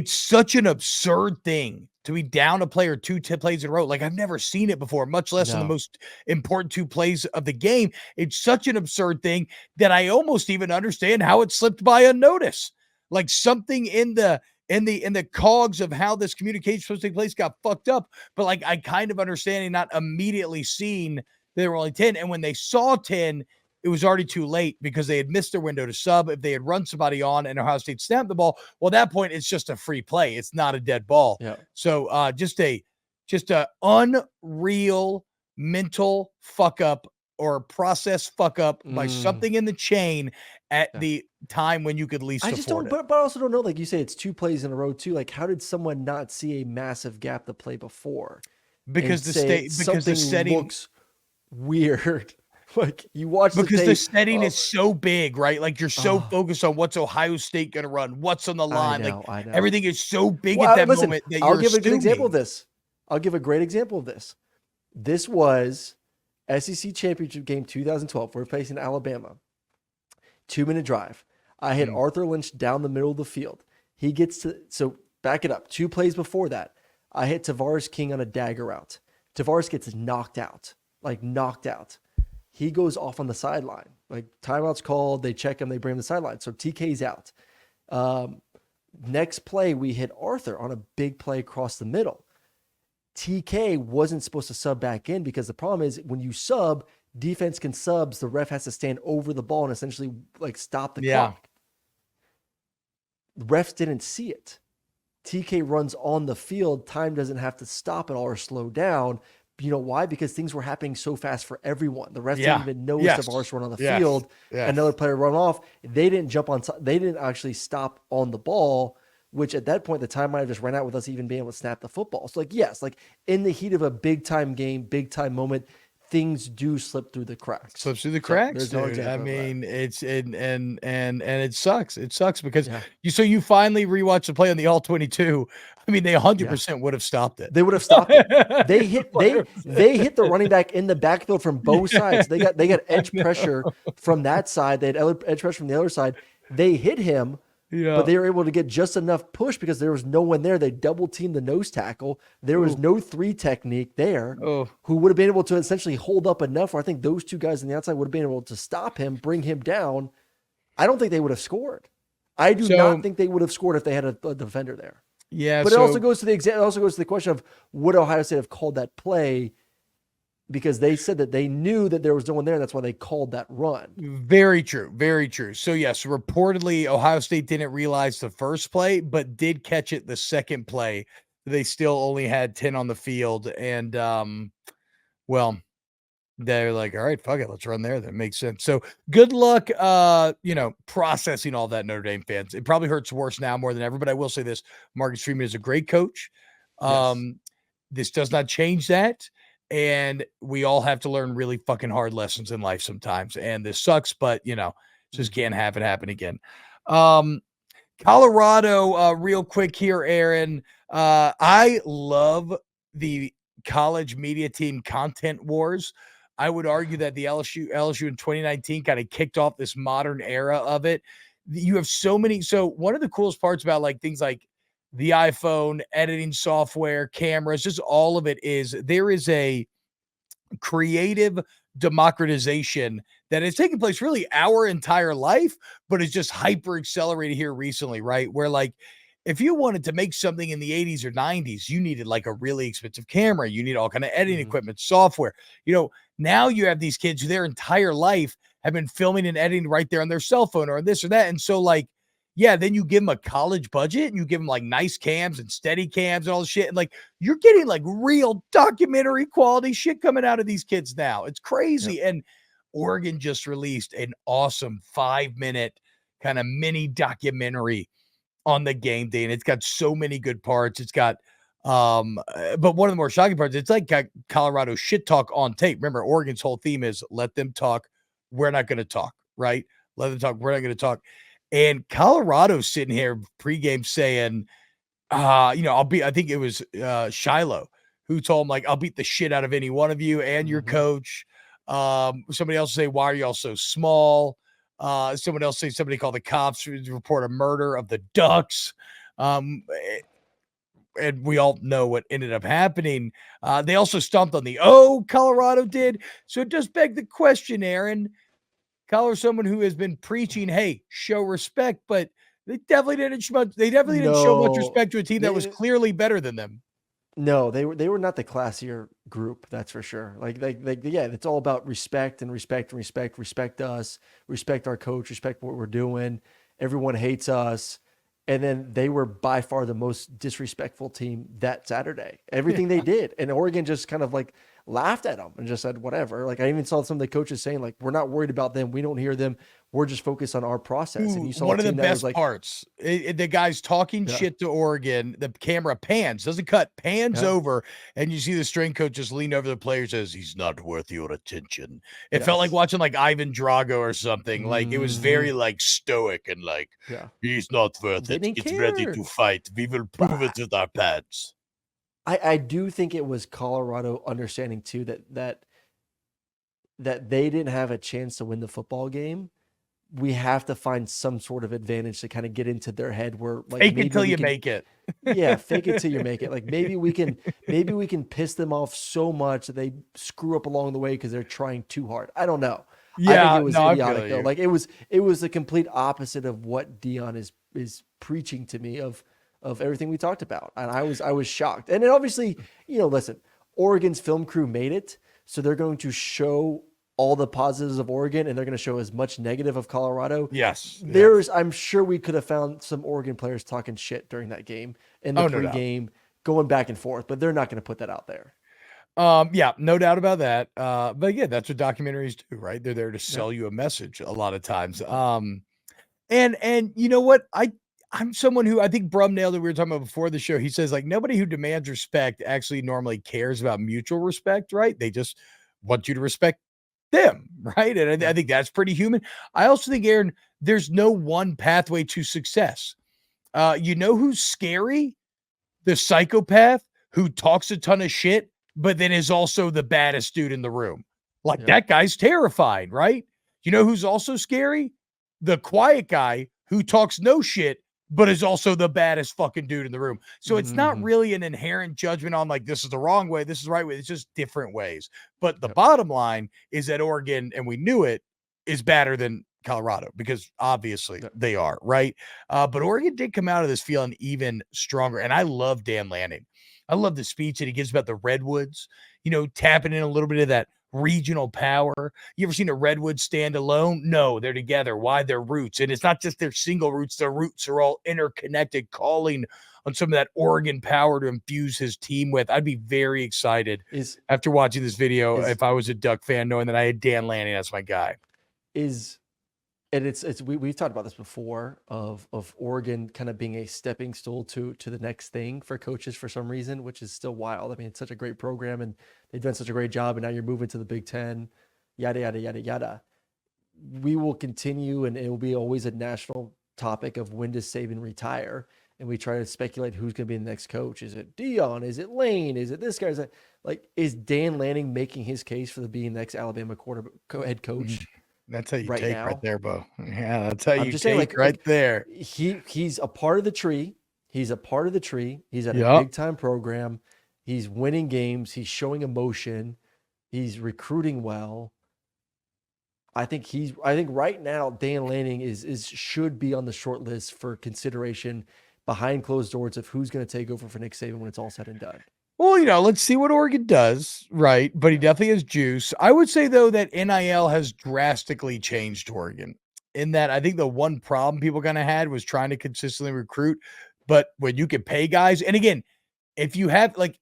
S1: such an absurd thing to be down a play or 2 plays in a row. Like, I've never seen it before, much less in the most important 2 plays of the game. It's such an absurd thing that I almost even understand how it slipped by unnoticed. Like something in the cogs of how this communication is supposed to take place got fucked up. But like, I kind of understand and not immediately seeing there were only 10. And when they saw 10, it was already too late because they had missed their window to sub. If they had run somebody on and Ohio State snapped the ball, well, at that point, it's just a free play. It's not a dead ball.
S2: Yeah.
S1: So just a unreal mental fuck up or process fuck up by something in the chain at the time when you could least afford it.
S2: But I also don't know, like you say, it's 2 plays in a row too. Like, how did someone not see a massive gap the play before?
S1: Because the setting
S2: looks weird. Like, you watch
S1: because the setting is so big, right? Like, you're so focused on what's Ohio State going to run, what's on the line.
S2: I know.
S1: Everything is so big at that moment that
S2: I'll give a good example of this. I'll give a great example of this. This was SEC Championship game 2012. We're facing Alabama. 2-minute drive. I hit Arthur Lynch down the middle of the field. He gets to, so back it up. 2 plays before that, I hit Tavares King on a dagger route. Tavares gets knocked out. He goes off on the sideline. Like, timeout's called. They check him. They bring him to the sideline. So TK's out. Next play, we hit Arthur on a big play across the middle. TK wasn't supposed to sub back in because the problem is when you sub, defense can subs. The ref has to stand over the ball and essentially like stop the clock. refs didn't see it. TK runs on the field. Time doesn't have to stop at all or slow down. You know why? Because things were happening so fast for everyone. The refs didn't even notice the Varsh run on the field. Another player run off. They didn't jump on. They didn't actually stop on the ball, which at that point, the time might have just ran out with us even being able to snap the football. So like, yes, like in the heat of a big time game, big time moment, things do slip through the cracks.
S1: Slips through the cracks,
S2: so
S1: dude. I mean, it's and it sucks. It sucks because you finally rewatch the play on the all 22. I mean, they 100% would have stopped it.
S2: They would have stopped it. They hit hit the running back in the backfield from both sides. They got edge pressure from that side. They had edge pressure from the other side. They hit him. Yeah. But they were able to get just enough push because there was no one there. They double teamed the nose tackle. There was no 3 technique there who would have been able to essentially hold up enough where I think those 2 guys on the outside would have been able to stop him, bring him down. I don't think they would have scored. I do not think they would have scored if they had a defender there.
S1: Yeah.
S2: But it also goes to the question of would Ohio State have called that play? Because they said that they knew that there was no one there. And that's why they called that run.
S1: Very true. Very true. So yes, reportedly Ohio State didn't realize the first play, but did catch it the second play. They still only had 10 on the field. And, well, they're like, all right, fuck it. Let's run there. That makes sense. So good luck, processing all that, Notre Dame fans. It probably hurts worse now more than ever, but I will say this, Marcus Freeman is a great coach. This does not change that. And we all have to learn really fucking hard lessons in life sometimes. And this sucks, but just can't have it happen again. Colorado, real quick here, Aaron. I love the college media team content wars. I would argue that the LSU in 2019 kind of kicked off this modern era of it. You have so many. So one of the coolest parts about like things like the iPhone, editing software, cameras, just all of it is there is a creative democratization that has taken place really our entire life, but is just hyper accelerated here recently, right? Where like, if you wanted to make something in the 80s or 90s, you needed like a really expensive camera. You need all kind of editing equipment, software. Now you have these kids who their entire life have been filming and editing right there on their cell phone or this or that. And so like, yeah, then you give them a college budget and you give them like nice cams and steady cams and all the shit. And like, you're getting like real documentary quality shit coming out of these kids now. It's crazy. Yep. And Oregon just released an awesome 5-minute kind of mini documentary on the game day. And it's got so many good parts. It's got, but one of the more shocking parts, it's like Colorado shit talk on tape. Remember, Oregon's whole theme is let them talk. We're not going to talk, right? Let them talk. We're not going to talk. And Colorado's sitting here pregame saying, I think it was Shiloh who told him, like, I'll beat the shit out of any one of you and your coach. Somebody else say, why are y'all so small? Someone else say somebody called the cops to report a murder of the Ducks. And we all know what ended up happening. They also stomped on the Colorado did. So it does beg the question, Aaron. Color someone who has been preaching, hey, show respect, but they definitely didn't show much respect to a team that was clearly better than them.
S2: No, they were not the classier group, that's for sure. It's all about respect and respect and respect. Respect us, respect our coach, respect what we're doing. Everyone hates us. And then they were by far the most disrespectful team that Saturday. Everything they did. And Oregon just kind of like laughed at them and just said, whatever. Like I even saw some of the coaches saying, like, we're not worried about them. We don't hear them. We're just focused on our process. And you saw
S1: one of the best parts. The guy's talking shit to Oregon. The camera pans, doesn't cut, pans over, and you see the strength coach just lean over the player, says, he's not worth your attention. It felt like watching like Ivan Drago or something. Like it was very like stoic and like, he's not worth it. It's ready to fight. We will prove it with our pads.
S2: I do think it was Colorado understanding too that they didn't have a chance to win the football game. We have to find some sort of advantage to kind of get into their head where like
S1: fake it till you make it.
S2: Yeah, fake it till you make it. Like maybe we can piss them off so much that they screw up along the way because they're trying too hard. I don't know.
S1: Yeah,
S2: I think it was idiotic though. Like it was the complete opposite of what Dion is preaching to me of everything we talked about. And I was shocked. And then obviously, listen, Oregon's film crew made it, so they're going to show all the positives of Oregon and they're going to show as much negative of Colorado.
S1: Yes.
S2: I'm sure we could have found some Oregon players talking shit during that game in the pregame, going back and forth, but they're not going to put that out there.
S1: Yeah, no doubt about that. But again, that's what documentaries do, right? They're there to sell you a message a lot of times. And you know what? I'm someone who I think Brum nailed it. We were talking about before the show. He says, like, nobody who demands respect actually normally cares about mutual respect, right? They just want you to respect them, right? And I think that's pretty human. I also think, Aaron, there's no one pathway to success. You know who's scary? The psychopath who talks a ton of shit, but then is also the baddest dude in the room. Like, that guy's terrifying, right? You know who's also scary? The quiet guy who talks no shit, but is also the baddest fucking dude in the room. So it's not really an inherent judgment on like, this is the wrong way, this is the right way. It's just different ways. But the bottom line is that Oregon, and we knew it, is better than Colorado because obviously they are, right? But Oregon did come out of this feeling even stronger. And I love Dan Lanning. I love the speech that he gives about the Redwoods, tapping in a little bit of that regional power. You ever seen a redwood stand alone? No, they're together. Why? Their roots. And it's not just their single roots. Their roots are all interconnected, calling on some of that Oregon power to infuse his team with. I'd be very excited after watching this video if I was a Duck fan, knowing that I had Dan Lanning as my guy.
S2: We've talked about this before of Oregon kind of being a stepping stool to the next thing for coaches for some reason, which is still wild. I mean, it's such a great program and they've done such a great job, and now you're moving to the Big Ten, yada, yada, yada, yada. We will continue, and it will be always a national topic of when does Saban retire, and we try to speculate who's going to be the next coach. Is it Dion? Is it Lane? Is it this guy? Is Dan Lanning making his case for being the next Alabama head coach?
S1: That's how you
S2: right
S1: take
S2: now.
S1: Right there, Bo. Yeah, that's how you
S2: saying,
S1: take right there.
S2: He's a part of the tree. He's a part of the tree. He's at a big time program. He's winning games. He's showing emotion. He's recruiting well. I think right now Dan Lanning should be on the short list for consideration behind closed doors of who's going to take over for Nick Saban when it's all said and done.
S1: Well, let's see what Oregon does, right? But he definitely has juice. I would say, though, that NIL has drastically changed Oregon in that I think the one problem people kind of had was trying to consistently recruit. But when you can pay guys, and again, if you have like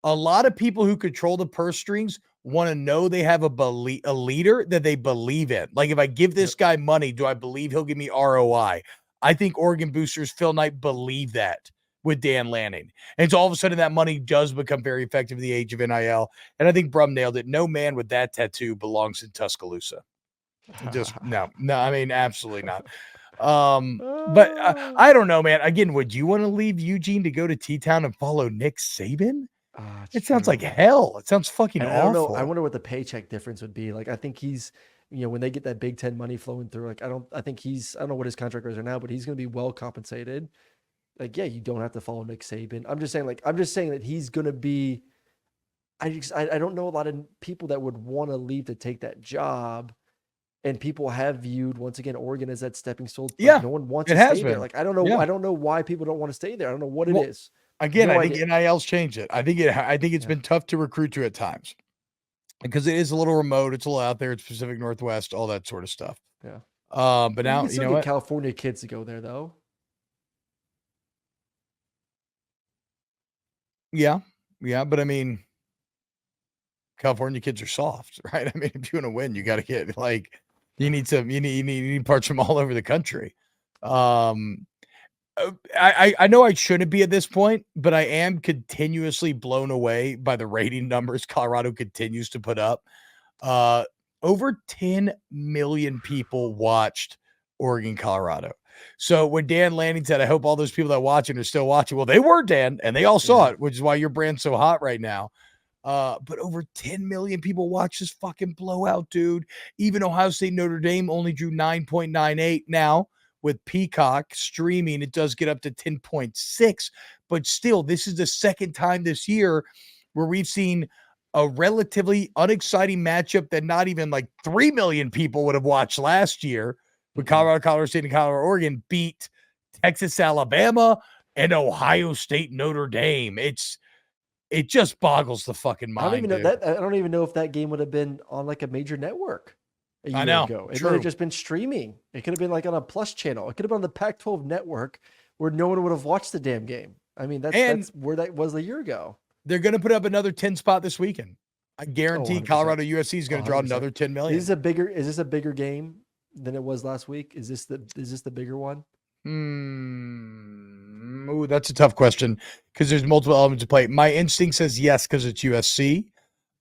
S1: a lot of people who control the purse strings want to know they have a leader that they believe in. Like, if I give this guy money, do I believe he'll give me ROI? I think Oregon boosters Phil Knight believe that with Dan Lanning. And so all of a sudden that money does become very effective in the age of NIL. And I think Brum nailed it. No man with that tattoo belongs in Tuscaloosa. Just no, I mean, absolutely not. But I don't know, man. Again, would you want to leave Eugene to go to T-Town and follow Nick Saban? It sounds like hell. It sounds fucking awful.
S2: I don't know. I wonder what the paycheck difference would be. Like, I think he's, when they get that Big Ten money flowing through, like, I don't know what his contract is right now, but he's going to be well compensated. Like, yeah, you don't have to follow Nick Saban. I'm just saying that he's going to be, I don't know a lot of people that would want to leave to take that job. And people have viewed, once again, Oregon as that stepping stool. Like, no one wants to stay there. Like, I don't know. Yeah. I don't know why people don't want to stay there. I don't know what it is.
S1: Again, I think NIL's changed it. I think it's been tough to recruit to at times because it is a little remote. It's a little out there. It's Pacific Northwest, all that sort of stuff.
S2: Yeah.
S1: But now,
S2: you know what? California kids to go there though. Yeah. But I mean, California kids are soft, right? I mean, if you want to win, you got to get you need parts from all over the country. I know I shouldn't be at this point, but I am continuously blown away by the rating numbers Colorado continues to put up. Over 10 million people watched Oregon, Colorado. So when Dan Lanning said, I hope all those people that are watching are still watching. Well, they were, Dan, and they all saw it, which is why your brand's so hot right now. But over 10 million people watch this fucking blowout, dude. Even Ohio State Notre Dame only drew 9.98 now. With Peacock streaming, it does get up to 10.6. But still, this is the second time this year where we've seen a relatively unexciting matchup that not even like 3 million people would have watched last year. With Colorado State and Colorado, Oregon beat Texas, Alabama, and Ohio State Notre Dame.
S1: It just boggles the fucking mind.
S2: I don't even know
S1: dude.
S2: that. I don't even know if that game would have been on like a major network a year ago. It might have just been streaming. It could have been like on a Plus channel. It could have been on the Pac-12 network where no one would have watched the damn game. I mean, that's where that was a year ago.
S1: They're going to put up another 10 spot this weekend. I guarantee Colorado USC is going to draw another 10 million.
S2: Is this a bigger game than it was last week? Is this the bigger one?
S1: Ooh, that's a tough question because there's multiple elements to play. My instinct says yes because it's USC.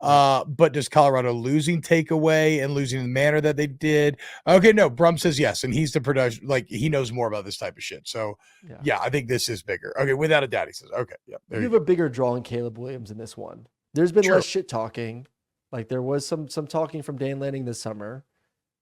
S1: But does Colorado losing take away and losing in the manner that they did? Okay, no, Brum says yes, and he's the production, like he knows more about this type of shit. So yeah, I think this is bigger. Okay, without a doubt, he says. Okay, yeah.
S2: You have a bigger draw in Caleb Williams in this one. There's been less shit talking. Like there was some talking from Dan Lanning this summer.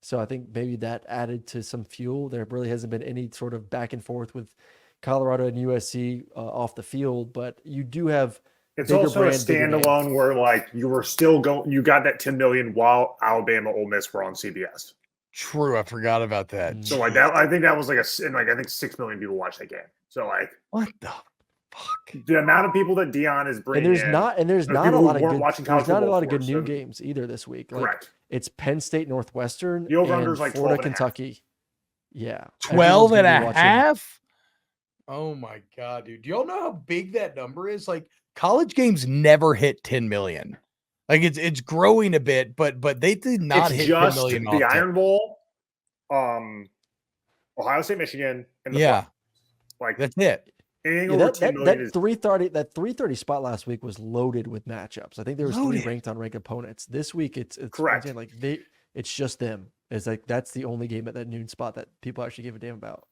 S2: So I think maybe that added to some fuel. There really hasn't been any sort of back and forth with Colorado and USC off the field, but you do have.
S4: It's also a standalone where like you were still going. You got that 10 million while Alabama, Ole Miss were on CBS.
S1: True, I forgot about that.
S4: So like that, I think that was like I think 6 million people watched that game. So like,
S1: what the fuck?
S4: The amount of people that Dion is bringing,
S2: and there's not a lot of good noon games either this week. Like,
S4: correct.
S2: It's Penn State, Northwestern,
S4: the over-under is like
S2: Florida, Kentucky. Yeah,
S1: 12 and a half. Oh my god, dude! Do y'all know how big that number is? Like college games never hit 10 million. Like it's growing a bit, but they did not hit 10 million.
S4: The Iron Bowl, Ohio State, Michigan, and
S1: like that's it.
S2: That 330 spot last week was loaded with matchups. I think there was 3 ranked on ranked opponents. This week it's
S4: correct.
S2: Like it's just them. It's like that's the only game at that noon spot that people actually give a damn about.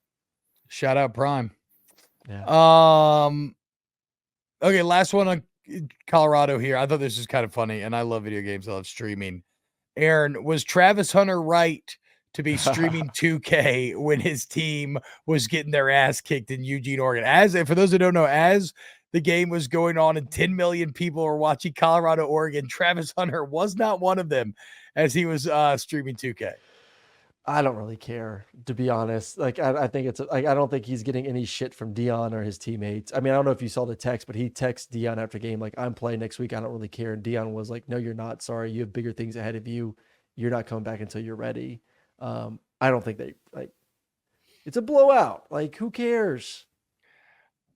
S1: Shout out Prime.
S2: Yeah.
S1: Okay, last one on Colorado here. I thought this was kind of funny, and I love video games. I love streaming. Aaron, was Travis Hunter right to be streaming 2K when his team was getting their ass kicked in Eugene, Oregon? For those who don't know, as the game was going on and 10 million people were watching Colorado, Oregon, Travis Hunter was not one of them as he was streaming 2K.
S2: I don't really care, to be honest. Like, I think I don't think he's getting any shit from Dion or his teammates. I mean, I don't know if you saw the text, but he texted Dion after game, like, I'm playing next week. I don't really care. And Dion was like, no, you're not. Sorry. You have bigger things ahead of you. You're not coming back until you're ready. I don't think it's a blowout. Like, who cares?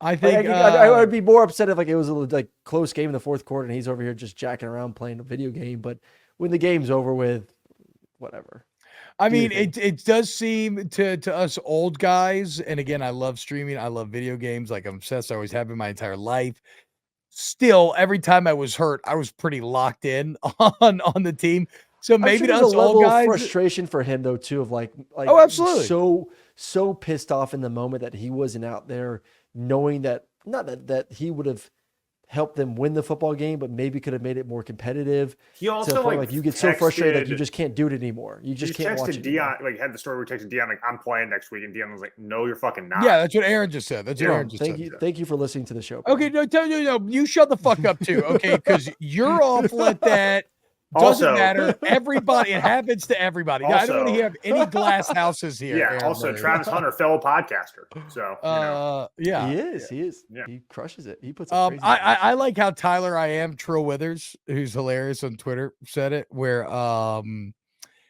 S1: I think
S2: I would be more upset if it was a close game in the fourth quarter and he's over here just jacking around playing a video game. But when the game's over with, whatever.
S1: I mean, it does seem to us old guys, and again, I love streaming. I love video games. Like I'm obsessed. I always have been my entire life. Still, every time I was hurt, I was pretty locked in on the team. So maybe
S2: there's
S1: us
S2: a level
S1: old guys,
S2: of frustration for him though too, of
S1: oh, absolutely,
S2: so pissed off in the moment that he wasn't out there, knowing that not that he would have helped them win the football game, but maybe could have made it more competitive.
S4: He also
S2: you get so frustrated that you just can't do it anymore. You just can't watch it.
S4: Dion, had the story where he texted Dion, I'm playing next week, and Dion was like, no, you're fucking not.
S1: Yeah, that's what Aaron just said.
S2: Thank you for listening to the show.
S1: Okay, no, you shut the fuck up too, okay? Because you're awful at that. Doesn't matter. Everybody, it happens to everybody. I don't want to have any glass houses here.
S4: Yeah. Also, Travis Hunter, fellow podcaster. So,
S1: yeah,
S2: he is.
S4: Yeah.
S2: He crushes it. He puts.
S1: I like how Tyler Trill Withers, who's hilarious on Twitter, said it. Where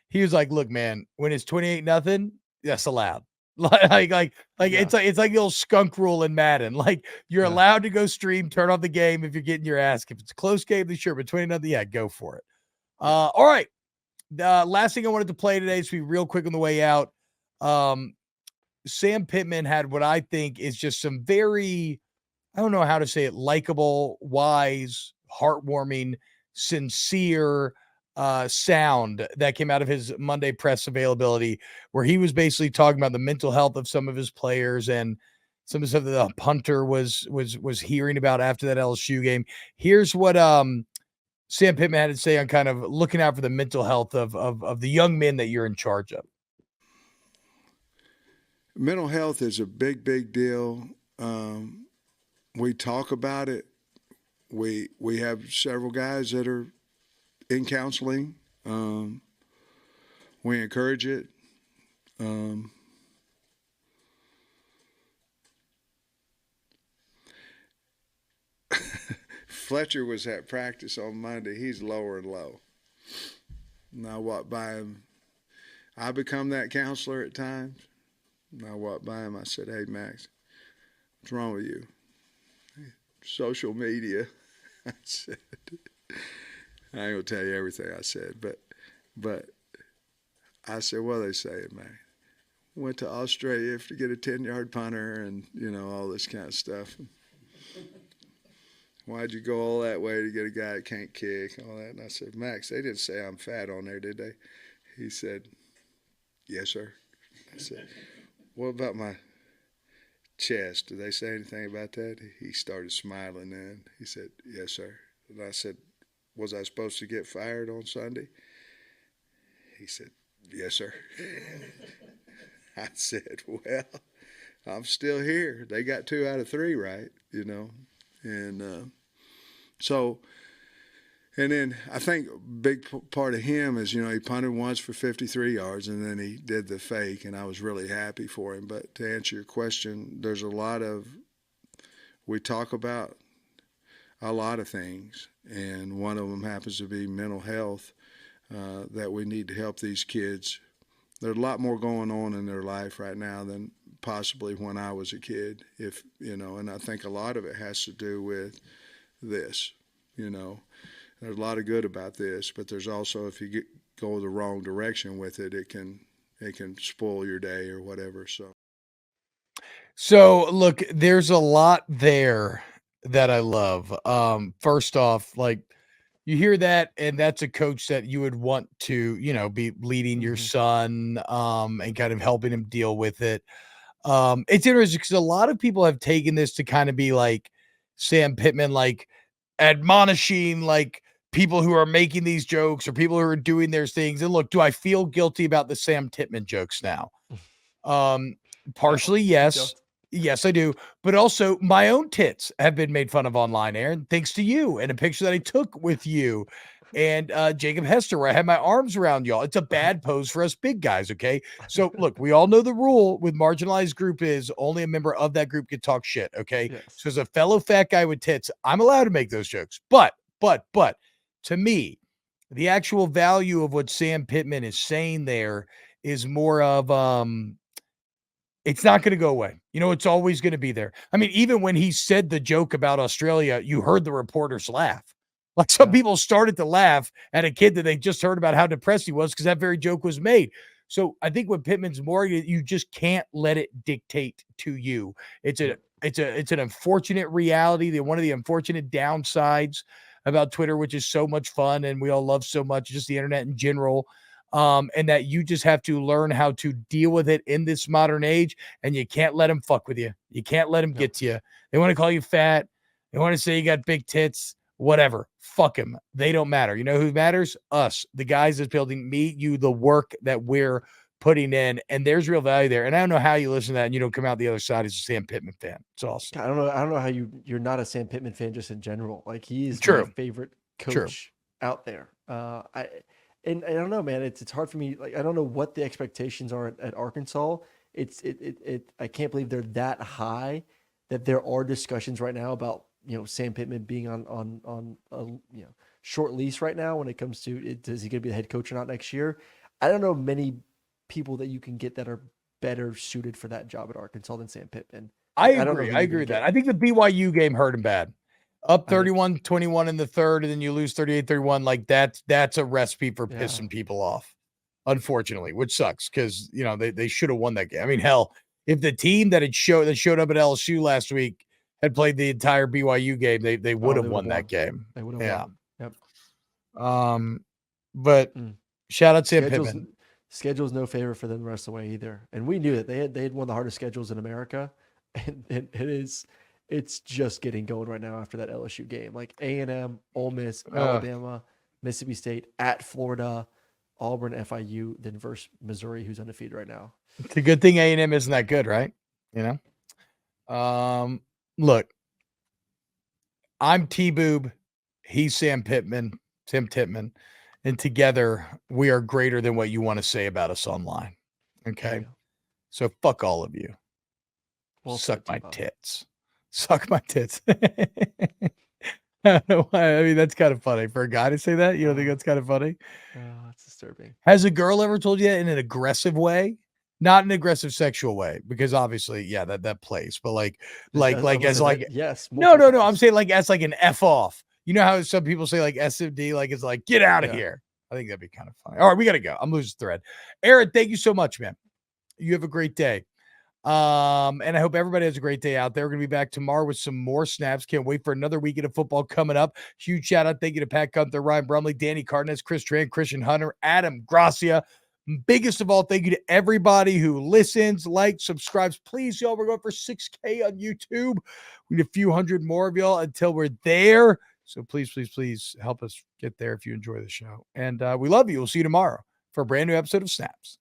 S1: he was like, "Look, man, when it's 28-0, that's allowed. It's like the old skunk rule in Madden. Like you're allowed to go stream, turn off the game if you're getting your ass. If it's a close game, then sure. But 20-0, yeah, go for it." All right. The last thing I wanted to play today is to be real quick on the way out. Sam Pittman had what I think is just some very, I don't know how to say it, likable, wise, heartwarming, sincere sound that came out of his Monday press availability, where he was basically talking about the mental health of some of his players and some of the stuff that the punter was hearing about after that LSU game. Here's what Sam Pittman had to say on kind of looking out for the mental health of the young men that you're in charge of.
S5: Mental health is a big, big deal. We talk about it. We have several guys that are in counseling. We encourage it. Fletcher was at practice on Monday. He's lower and low. And I walked by him. I become that counselor at times. And I walked by him. I said, "Hey, Max, what's wrong with you?" "Social media." I said, I ain't gonna tell you everything I said, but I said, "What are they saying, man? Went to Australia to get a 10-yard punter and, all this kind of stuff. Why'd you go all that way to get a guy that can't kick?" All that. And I said, "Max, they didn't say I'm fat on there, did they?" He said, "Yes, sir." I said, "What about my chest? Did they say anything about that?" He started smiling then. He said, "Yes, sir." And I said, "Was I supposed to get fired on Sunday?" He said, "Yes, sir." I said, "Well, I'm still here. They got 2 out of 3 right, And so, and then I think a big part of him is, he punted once for 53 yards and then he did the fake, and I was really happy for him. But to answer your question, there's we talk about a lot of things, and one of them happens to be mental health, that we need to help these kids. There's a lot more going on in their life right now than possibly when I was a kid, and I think a lot of it has to do with this, There's a lot of good about this, but there's also, if you go the wrong direction with it, it can spoil your day or whatever.
S1: So look, there's a lot there that I love. First off, like, you hear that, and that's a coach that you would want to, be leading your son, and kind of helping him deal with it. It's interesting because a lot of people have taken this to kind of be like Sam Pittman, like admonishing, like, people who are making these jokes or people who are doing their things. And look, do I feel guilty about the Sam Pittman jokes now? Partially, yes. Yes, I do. But also, my own tits have been made fun of online, Aaron, thanks to you and a picture that I took with you and Jacob Hester, where I had my arms around y'all. It's a bad pose for us big guys, okay? So, look, we all know the rule with marginalized group is only a member of that group can talk shit, okay?
S2: Yes.
S1: So, as a fellow fat guy with tits, I'm allowed to make those jokes. But, to me, the actual value of what Sam Pittman is saying there is more of it's not going to go away. It's always going to be there. I mean, even when he said the joke about Australia, you heard the reporters laugh. Like, some people started to laugh at a kid that they just heard about how depressed he was because that very joke was made. So I think what Pittman's more, you just can't let it dictate to you. It's an unfortunate reality. One of the unfortunate downsides about Twitter, which is so much fun and we all love so much, just the internet in general. And that you just have to learn how to deal with it in this modern age, and you can't let them fuck with you. You can't let them get to you. They want to call you fat. They want to say you got big tits, whatever. Fuck them. They don't matter. You know who matters? Us, the guys that's building you, the work that we're putting in, and there's real value there. And I don't know how you listen to that and you don't come out the other side as a Sam Pittman fan. It's awesome.
S2: I don't know how you're not a Sam Pittman fan just in general. Like, he is
S1: True.
S2: my favorite coach out there. And I don't know, man. It's hard for me. Like, I don't know what the expectations are at Arkansas. I can't believe they're that high. That there are discussions right now about Sam Pittman being on a short lease right now when it comes to it. Is he going to be the head coach or not next year? I don't know many people that you can get that are better suited for that job at Arkansas than Sam Pittman.
S1: I agree with that. I think the BYU game hurt him bad. Up 31-21 in the third, and then you lose 38-31. Like, that's a recipe for pissing people off, unfortunately, which sucks because they should have won that game. I mean, hell, if the team that showed up at LSU last week had played the entire BYU game, they would have won that game.
S2: They would have won. Yep.
S1: But shout out Sam Pittman.
S2: Schedule's no favor for them the rest of the way either. And we knew that they had one of the hardest schedules in America. And it's just getting going right now after that LSU game. Like A&M, Ole Miss, Alabama, Mississippi State, at Florida, Auburn, FIU, then versus Missouri, who's undefeated right now.
S1: It's a good thing A&M isn't that good, right? Look, I'm T-Boob. He's Sam Pittman, Tim Tittman. And together, we are greater than what you want to say about us online. Okay? So fuck all of you. Well, suck my tits. Suck my tits. I don't know why. I mean, that's kind of funny for a guy to say that. You don't think that's kind of funny?
S2: Oh, that's disturbing.
S1: Has a girl ever told you that in an aggressive way? Not an aggressive sexual way, because obviously, yeah, that plays. But
S2: yes.
S1: no. I'm saying like as like an F off. You know how some people say like SMD, like it's like get out of here. I think that'd be kind of funny. All right, we gotta go. I'm losing thread. Aaron, thank you so much, man. You have a great day. And I hope everybody has a great day out there. We're gonna be back tomorrow with some more snaps. Can't wait for another weekend of football coming up. Huge shout out. Thank you to Pat Gunther, Ryan Brumley, Danny Cardenas, Chris Tran, Christian Hunter, Adam Gracia. Biggest of all, thank you to everybody who listens, likes, subscribes. Please, y'all, we're going for 6K on YouTube. We need a few hundred more of y'all until we're there. So please help us get there if you enjoy the show. And we love you. We'll see you tomorrow for a brand new episode of Snaps.